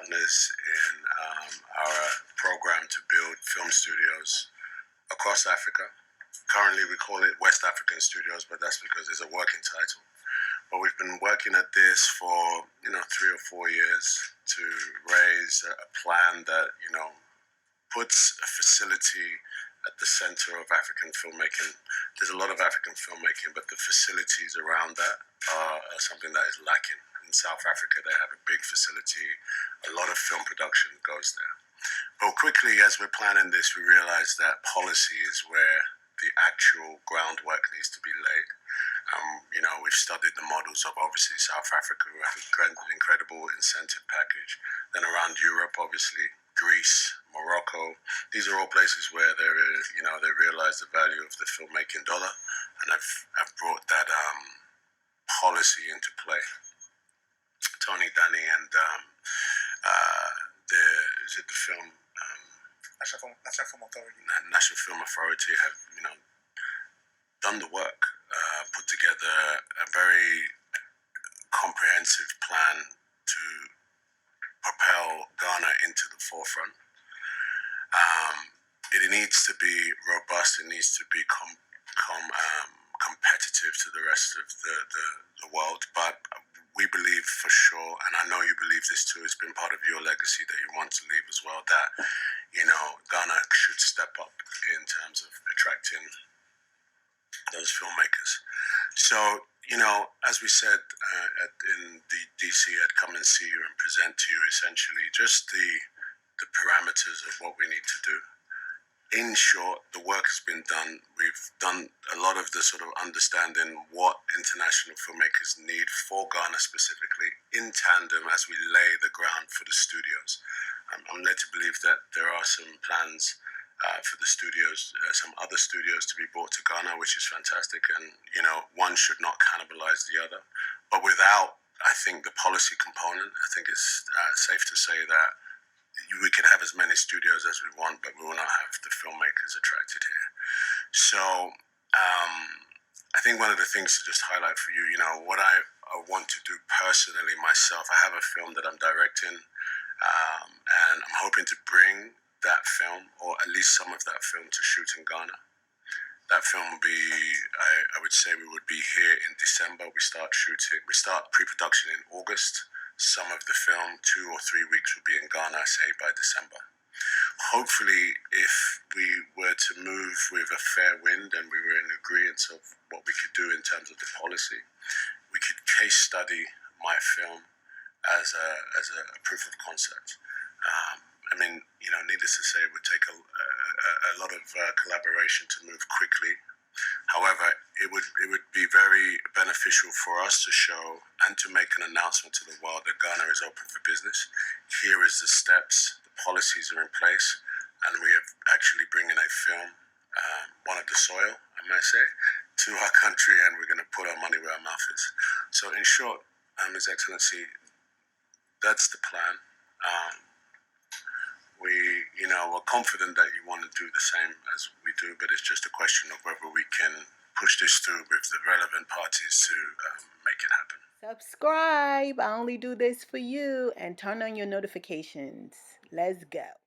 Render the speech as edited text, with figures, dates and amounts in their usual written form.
partners in our program to build film studios across Africa. Currently, we call it West African Studios, but that's because it's a working title. But we've been working at this for 3 or 4 years to raise a plan that puts a facility at the center of African filmmaking. There's a lot of African filmmaking, but the facilities around that are something that is lacking. In South Africa, they have a big facility. A lot of film production goes there. But quickly, as we're planning this, we realized that policy is where the actual groundwork needs to be laid. We've studied the models of obviously South Africa, who have an incredible incentive package. Then around Europe, obviously, Greece, Morocco. These are all places where they realize the value of the filmmaking dollar, and I've brought that policy into play. Tony, Danny, and the film National Film Authority. National Film Authority have done the work, put together a very comprehensive plan to propel Ghana into the forefront. It needs to be robust. It needs to be competitive to the rest of the world. But we believe for sure, and I know you believe this too, it's been part of your legacy that you want to leave as well, that Ghana should step up in terms of attracting those filmmakers. So, as we said in the DC, I'd come and see you and present to you essentially just the parameters of what we need to do. In short, the work has been done. We've done a lot of the sort of understanding what international filmmakers need for Ghana specifically, in tandem as we lay the ground for the studios. I'm led to believe that there are some plans for the studios, some other studios to be brought to Ghana, which is fantastic. And, one should not cannibalize the other. But without, I think, the policy component, I think it's safe to say that we can have as many studios as we want, but we will not have the filmmakers attracted here. So I think one of the things to just highlight for you, what I want to do personally myself, I have a film that I'm directing, and I'm hoping to bring that film, or at least some of that film, to shoot in Ghana. That film will be, I would say we would be here in December. We start pre-production in August. Some of the film, 2 or 3 weeks, will be in Ghana, say, by December. Hopefully, if we were to move with a fair wind and we were in agreement of what we could do in terms of the policy, we could case study my film as a proof of concept. Needless to say, it would take a lot of collaboration to move quickly. However, it would be very beneficial for us to show and to make an announcement to the world that Ghana is open for business. Here is the steps, the policies are in place, and we are actually bringing a film, one of the soil, I might say, to our country, and we're going to put our money where our mouth is. So in short, His Excellency, that's the plan. We're confident that you want to do the same as we do, but it's just a question of whether we can push this through with the relevant parties to make it happen. Subscribe. I only do this for you, and turn on your notifications. Let's go.